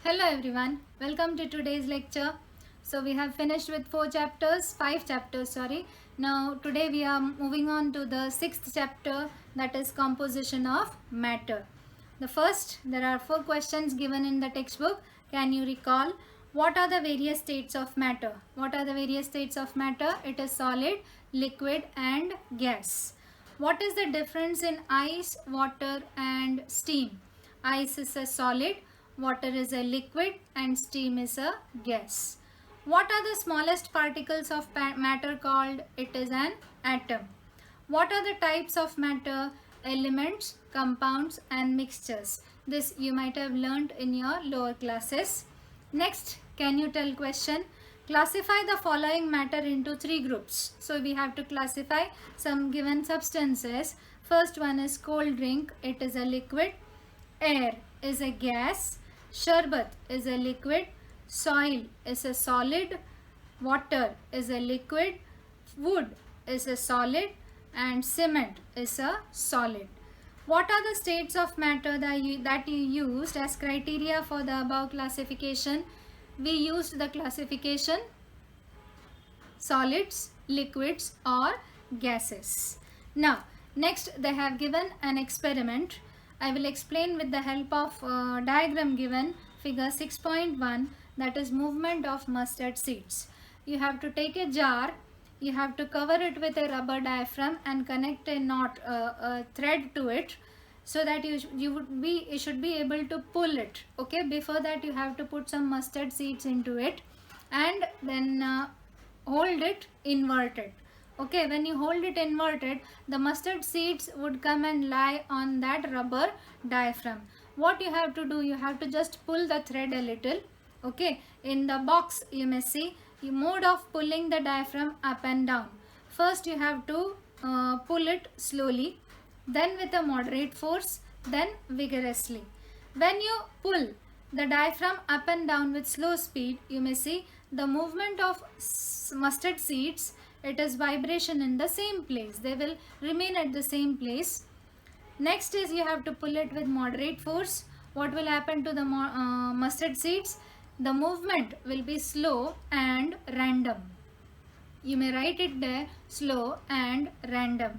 Hello everyone, welcome to today's lecture. So we have finished with 5 chapters, sorry. Now today we are moving on to the 6th chapter, that is composition of matter. There are 4 questions given in the textbook. Can you recall what are the various states of matter? What are the various states of matter? It is solid, liquid and gas. What is the difference in ice, water and steam? Ice is a solid, water is a liquid and steam is a gas. What are the smallest particles of matter called? It is an atom. What are the types of matter? Elements, compounds and mixtures. This you might have learnt in your lower classes. Next, can you tell question? Classify the following matter into 3 groups. So we have to classify some given substances. First one is cold drink. It is a liquid. Air is a gas. Sharbat is a liquid. Soil is a solid. Water is a liquid. Wood is a solid. And cement is a solid. What are the states of matter that you used as criteria for the above classification? We used the classification solids, liquids or gases. Now, next they have given an experiment. I will explain with the help of diagram given, figure 6.1, that is movement of mustard seeds. You have to take a jar, you have to cover it with a rubber diaphragm and connect a thread to it, so that you should be able to pull it. Okay, before that you have to put some mustard seeds into it and then hold it inverted. Okay, when you hold it inverted, the mustard seeds would come and lie on that rubber diaphragm. What you have to do, you have to just pull the thread a little. Okay, in the box you may see the mode of pulling the diaphragm up and down. First you have to pull it slowly, then with a moderate force, then vigorously. When you pull the diaphragm up and down with slow speed, you may see the movement of mustard seeds. It is vibration in the same place. They will remain at the same place. Next is you have to pull it with moderate force. What will happen to the mustard seeds? The movement will be slow and random. You may write it there, slow and random.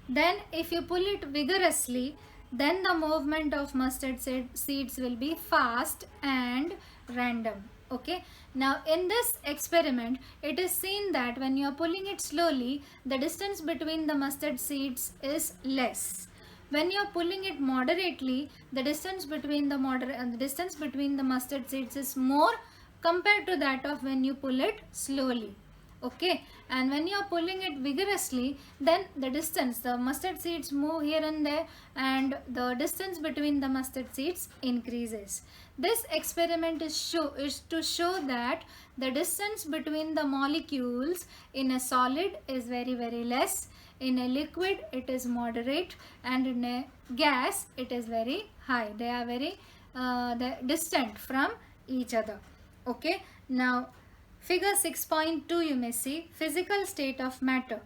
Then if you pull it vigorously, then the movement of mustard seeds will be fast and random. Okay, now in this experiment it is seen that when you are pulling it slowly, the distance between the mustard seeds is less. When you are pulling it moderately, the distance between the mustard seeds is more compared to that of when you pull it slowly. Okay, and when you are pulling it vigorously, then the mustard seeds move here and there and the distance between the mustard seeds increases. This experiment is to show that the distance between the molecules in a solid is very less, in a liquid it is moderate, and in a gas it is very high. They are very distant from each other. Okay, now figure 6.2 you may see physical state of matter.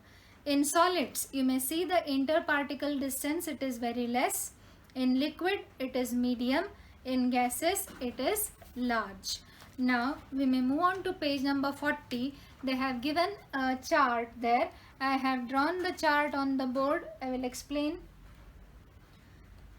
In solids you may see the interparticle distance, it is very less. In liquid it is medium. In gases it is large. Now we may move on to page number 40. They have given a chart there. I have drawn the chart on the board. I will explain.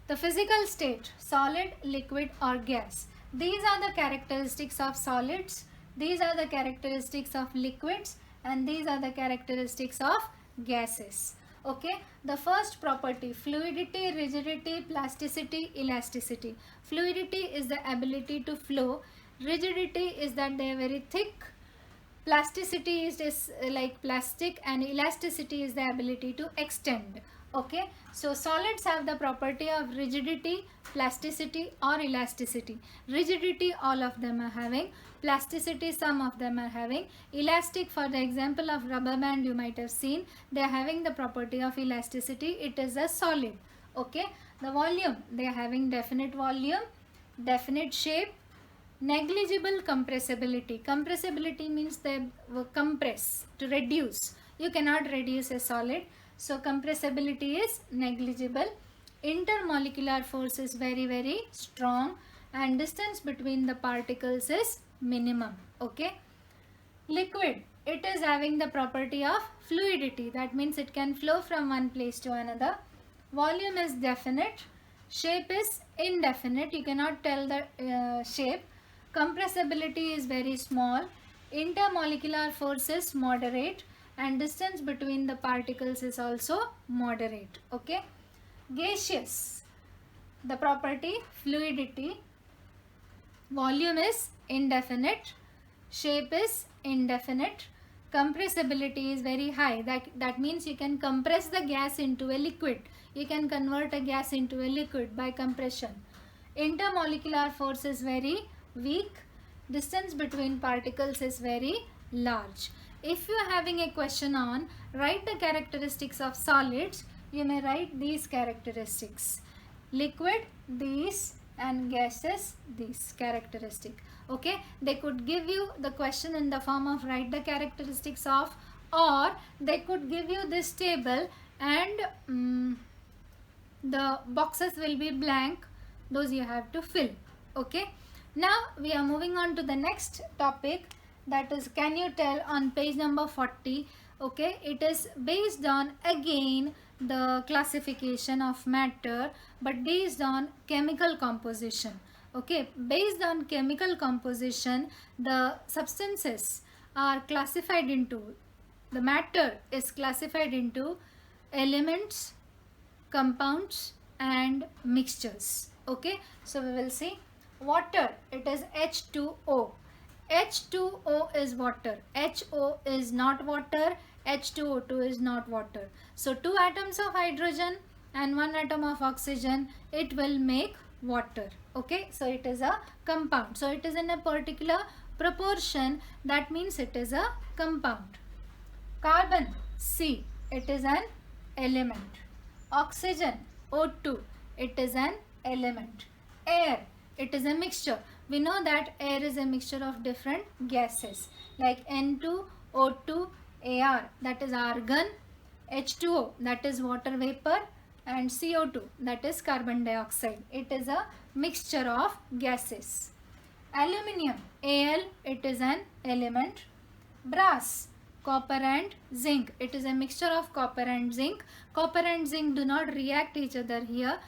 The physical state, solid, liquid or gas. These are the characteristics of solids. These are the characteristics of liquids and these are the characteristics of gases. Okay, the first property, fluidity, rigidity, plasticity, elasticity. Fluidity is the ability to flow. Rigidity is that they are very thick. Plasticity is like plastic, and elasticity is the ability to extend. Okay, so solids have the property of rigidity, plasticity or elasticity. Rigidity all of them are having. Plasticity some of them are having. Elastic, for the example of rubber band you might have seen, they are having the property of elasticity. It is a solid. Okay, the volume, they are having definite volume, definite shape. Negligible compressibility. Compressibility means they compress, to reduce. You cannot reduce a solid. So compressibility is negligible. Intermolecular force is very strong. and distance between the particles is minimum. Okay. Liquid, it is having the property of fluidity. That means it can flow from one place to another. Volume is definite. Shape is indefinite. You cannot tell the shape. Compressibility is very small. Intermolecular force is moderate, and distance between the particles is also moderate. Okay. Gaseous, the property fluidity. Volume is indefinite. Shape is indefinite. Compressibility is very high. That means you can compress the gas into a liquid. You can convert a gas into a liquid by compression. Intermolecular force is very weak. Distance between particles is very large. If you are having a question on write the characteristics of solids, you may write these characteristics. Liquid, these, and gases, these characteristic. Okay, they could give you the question in the form of write the characteristics of, or they could give you this table and the boxes will be blank. Those you have to fill. Okay, now we are moving on to the next topic, that is, can you tell, on page number 40. Okay, it is based on again the classification of matter, but based on chemical composition. Okay, based on chemical composition, the substances are classified into, the matter is classified into elements, compounds, and mixtures. Okay, so we will see. Water, it is H2O. H2O is water. HO is not water. H2O2 is not water. So 2 atoms of hydrogen and 1 atom of oxygen, it will make water. Okay, so it is a compound. So it is in a particular proportion. That means it is a compound. Carbon, C, it is an element. Oxygen, O2, it is an element. Air, it is a mixture. We know that air is a mixture of different gases like N2, O2, Ar, that is argon, H2O, that is water vapor, and CO2, that is carbon dioxide. It is a mixture of gases. Aluminium, Al, it is an element. Brass, copper and zinc, it is a mixture of copper and zinc. Copper and zinc do not react each other here.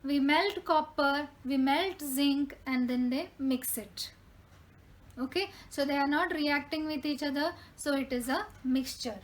We melt copper, we melt zinc, and then they mix it. Okay, so they are not reacting with each other, so it is a mixture.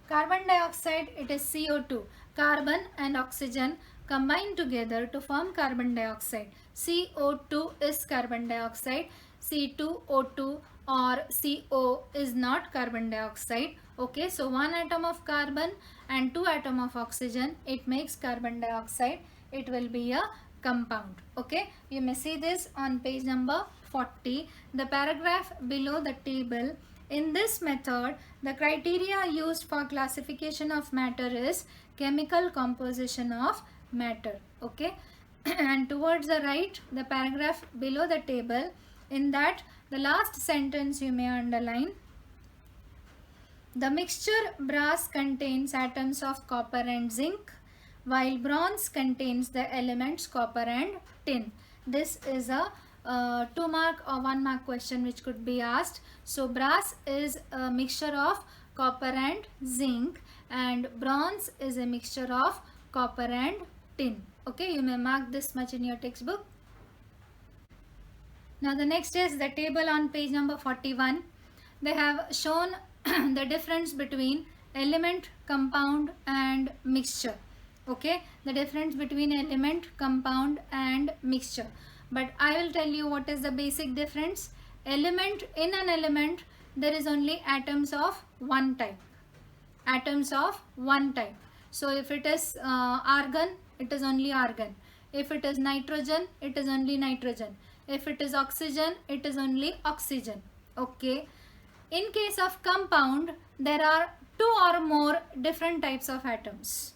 Carbon dioxide, it is CO2. Carbon and oxygen combine together to form carbon dioxide. CO2 is carbon dioxide. C2O2 or CO is not carbon dioxide. Okay, so 1 atom of carbon and 2 atom of oxygen, it makes carbon dioxide. It will be a compound. Okay, you may see this on page number 40, the paragraph below the table. In this method, the criteria used for classification of matter is chemical composition of matter. Okay, and towards the right, the paragraph below the table, in that the last sentence you may underline. The mixture brass contains atoms of copper and zinc, while bronze contains the elements copper and tin. This is a 2 mark or 1 mark question which could be asked. So brass is a mixture of copper and zinc, and bronze is a mixture of copper and tin. Okay, you may mark this much in your textbook. Now the next is the table on page number 41. They have shown the difference between element, compound, and mixture. Okay, the difference between element, compound, and mixture. But I will tell you what is the basic difference. Element, in an element there is only atoms of one type. Atoms of one type. So if it is argon, it is only argon. If it is nitrogen, it is only nitrogen. If it is oxygen, it is only oxygen. Okay. In case of compound, there are 2 or more different types of atoms.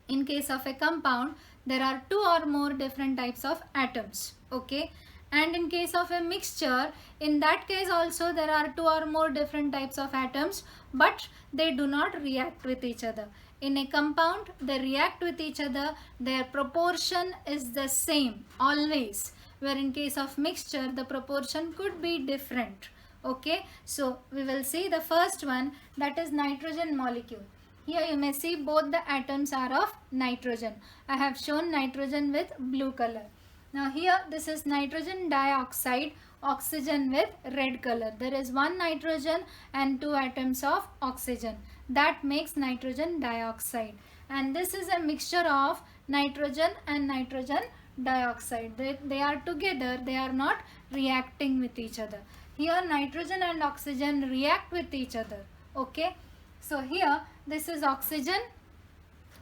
In case of a compound, there are 2 or more different types of atoms. Okay. And in case of a mixture, in that case also there are 2 or more different types of atoms, but they do not react with each other. In a compound, they react with each other. Their proportion is the same always. where in case of mixture the proportion could be different. Okay, so we will see the first one, that is nitrogen molecule. Here you may see both the atoms are of nitrogen. I have shown nitrogen with blue color. Now here this is nitrogen dioxide, oxygen with red color. There is one nitrogen and two atoms of oxygen. That makes nitrogen dioxide. And this is a mixture of nitrogen and nitrogen dioxide. They are together, they are not reacting with each other. Here nitrogen and oxygen react with each other. Okay, so here this is oxygen.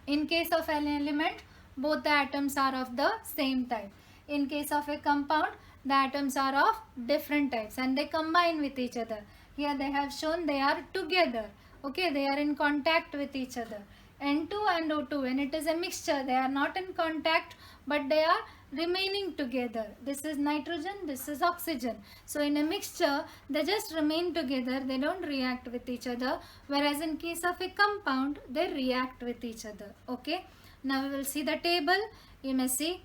In case of an element, both the atoms are of the same type. In case of a compound, the atoms are of different types and they combine with each other. Here they have shown they are together. Okay, they are in contact with each other. N2 and O2, when it is a mixture, they are not in contact but they are remaining together. This is nitrogen, this is oxygen. So in a mixture, they just remain together, they don't react with each other. Whereas in case of a compound, they react with each other. Okay, now we will see the table. You may see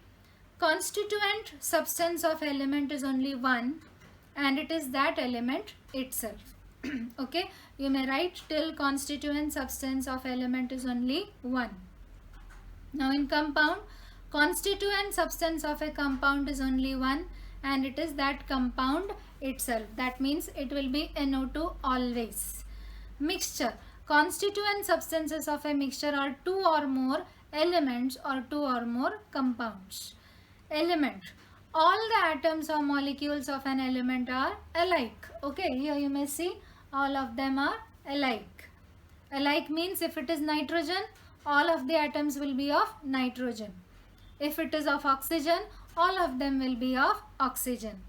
constituent substance of element is only one and it is that element itself. Okay, you may write till constituent substance of element is only one. Now in compound, constituent substance of a compound is only one and it is that compound itself. That means it will be NO2 always. Mixture, constituent substances of a mixture are two or more elements or two or more compounds. Element, all the atoms or molecules of an element are alike. Okay, here you may see all of them are alike. Alike means if it is nitrogen, all of the atoms will be of nitrogen. If it is of oxygen, all of them will be of oxygen.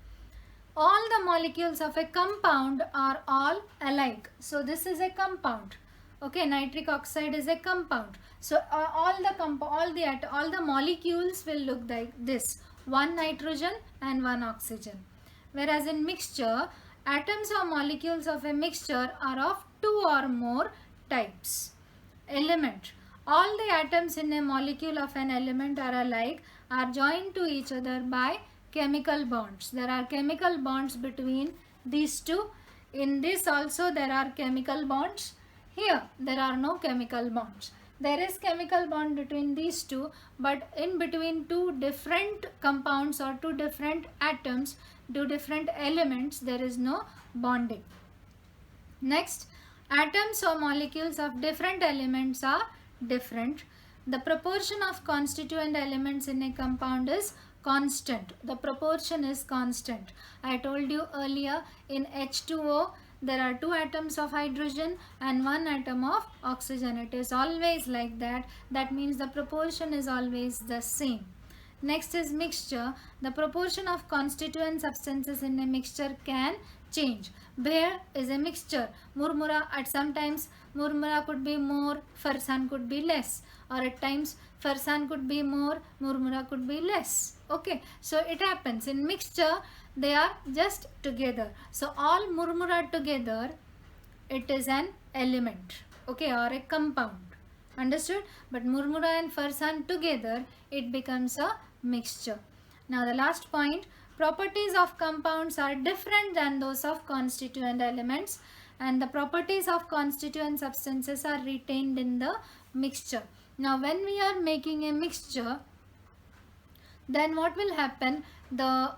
All the molecules of a compound are all alike. So this is a compound. Okay, nitric oxide is a compound. So all the molecules will look like this: one nitrogen and one oxygen. Whereas in mixture, atoms or molecules of a mixture are of two or more types. Element, all the atoms in a molecule of an element are alike, are joined to each other by chemical bonds. There are chemical bonds between these two. In this also there are chemical bonds. Here there are no chemical bonds. There is chemical bond between these two, but in between two different compounds or two different atoms, two different elements, there is no bonding. Next, atoms or molecules of different elements are different. The proportion of constituent elements in a compound is constant. The proportion is constant. I told you earlier, in H2O, there are two atoms of hydrogen and one atom of oxygen. It is always like that. That means the proportion is always the same. Next is mixture. The proportion of constituent substances in a mixture can change. Beer is a mixture. Murmura, at sometimes murmura could be more, farsan could be less, or at times farsan could be more, murmura could be less. Okay, so it happens in mixture, they are just together. So all murmura together, it is an element, okay, or a compound. Understood? But murmura and farsan together, it becomes a mixture. Now the last point, properties of compounds are different than those of constituent elements, and the properties of constituent substances are retained in the mixture. Now when we are making a mixture, then what will happen? The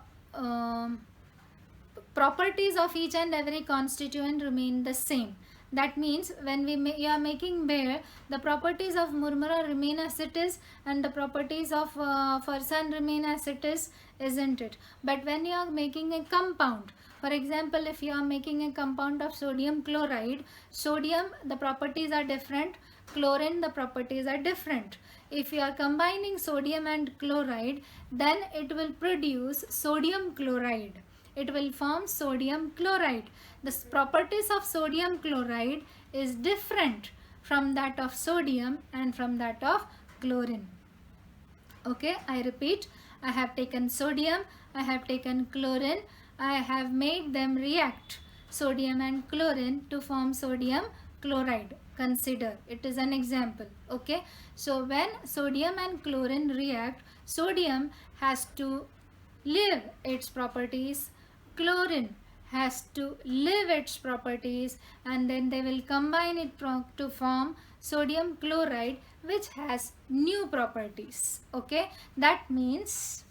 properties of each and every constituent remain the same. That means when you are making beer, the properties of murmura remain as it is and the properties of farsan remain as it is, isn't it? But when you are making a compound, for example, if you are making a compound of sodium chloride, sodium, the properties are different, chlorine, the properties are different. If you are combining sodium and chloride, then it will produce sodium chloride. It will form sodium chloride. The properties of sodium chloride is different from that of sodium and from that of chlorine. Okay, I repeat, I have taken sodium, I have taken chlorine, I have made them react, sodium and chlorine, to form sodium chloride. Consider, it is an example. Okay, so when sodium and chlorine react, sodium has to live its properties. Chlorine has to live its properties, and then they will combine it to form sodium chloride, which has new properties. Okay, that means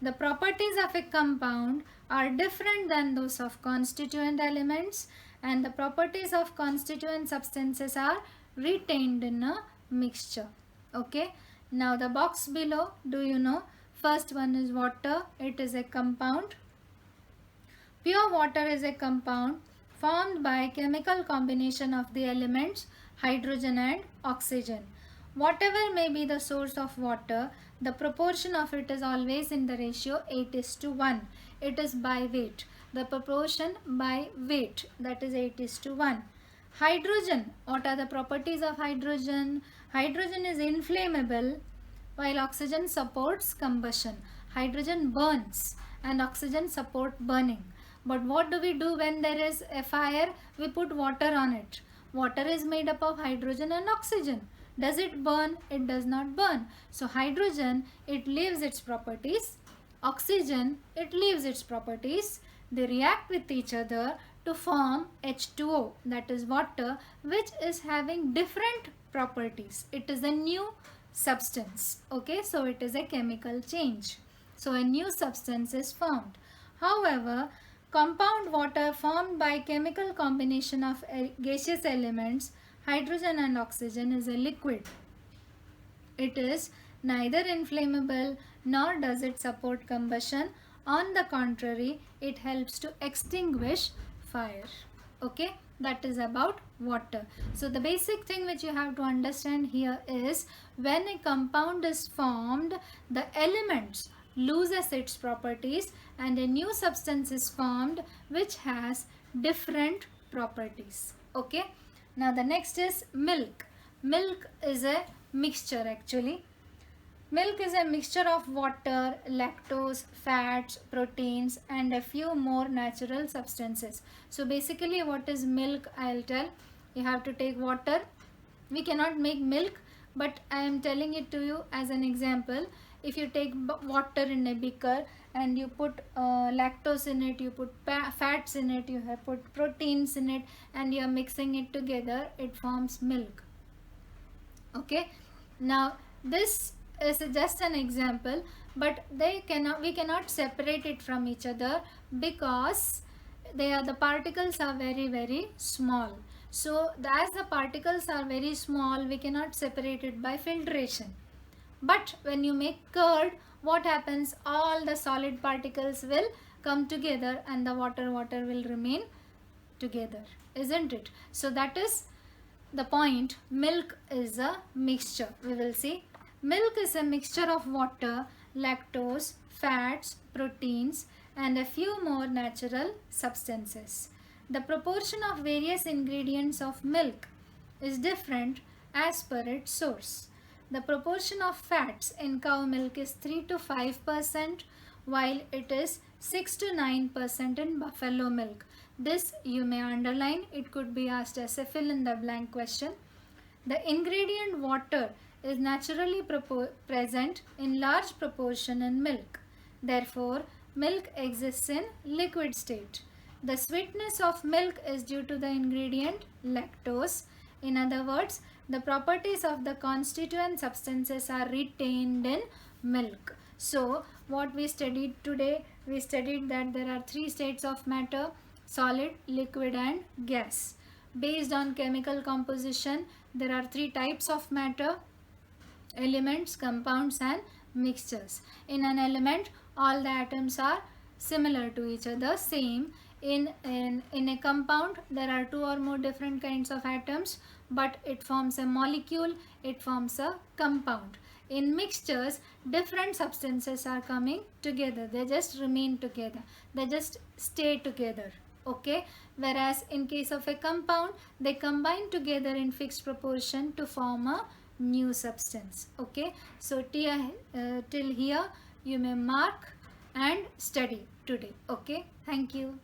the properties of a compound are different than those of constituent elements, and the properties of constituent substances are retained in a mixture. Okay, now the box below, do you know? First one is water. It is a compound. Pure water is a compound formed by chemical combination of the elements hydrogen and oxygen. Whatever may be the source of water, the proportion of it is always in the ratio 8:1. It is by weight. The proportion by weight, that is 8:1. Hydrogen, what are the properties of hydrogen? Hydrogen is inflammable while oxygen supports combustion. Hydrogen burns and oxygen support burning. But what do we do when there is a fire? We put water on it. Water is made up of hydrogen and oxygen. Does it burn? It does not burn. So hydrogen, it leaves its properties. Oxygen, it leaves its properties. They react with each other to form H2O, that is water, which is having different properties. It is a new substance. Okay, so it is a chemical change. So a new substance is formed. However, compound water formed by chemical combination of gaseous elements, hydrogen and oxygen, is a liquid. It is neither inflammable nor does it support combustion. On the contrary, it helps to extinguish fire. Okay, that is about water. So the basic thing which you have to understand here is, when a compound is formed, the elements loses its properties and a new substance is formed which has different properties. Okay, now the next is milk. Milk is a mixture actually. Milk is a mixture of water, lactose, fats, proteins and a few more natural substances. So basically what is milk, I'll tell. You have to take water. We cannot make milk, but I am telling it to you as an example. If you take water in a beaker and you put lactose in it, you put fats in it, you have put proteins in it, and you are mixing it together, it forms milk. Okay, now this is just an example, but we cannot separate it from each other because the particles are very small. So as the particles are very small, we cannot separate it by filtration. But when you make curd, what happens? All the solid particles will come together and the water will remain together, isn't it? So that is the point. Milk is a mixture. We will see. Milk is a mixture of water, lactose, fats, proteins and a few more natural substances. The proportion of various ingredients of milk is different as per its source. The proportion of fats in cow milk is 3 to 5%, while it is 6 to 9% in buffalo milk. This you may underline. It could be asked as a fill in the blank question. The ingredient water is naturally present in large proportion in milk. Therefore, milk exists in liquid state. The sweetness of milk is due to the ingredient lactose. In other words, the properties of the constituent substances are retained in milk. So, what we studied today, we studied that there are three states of matter: solid, liquid and gas. Based on chemical composition, there are three types of matter: elements, compounds and mixtures. In an element, all the atoms are similar to each other, same. In a compound, there are two or more different kinds of atoms, but it forms a molecule, it forms a compound. In mixtures, different substances are coming together. They just remain together. They just stay together. Okay, whereas in case of a compound, they combine together in fixed proportion to form a new substance. Okay, so till here you may mark and study today. Okay, thank you.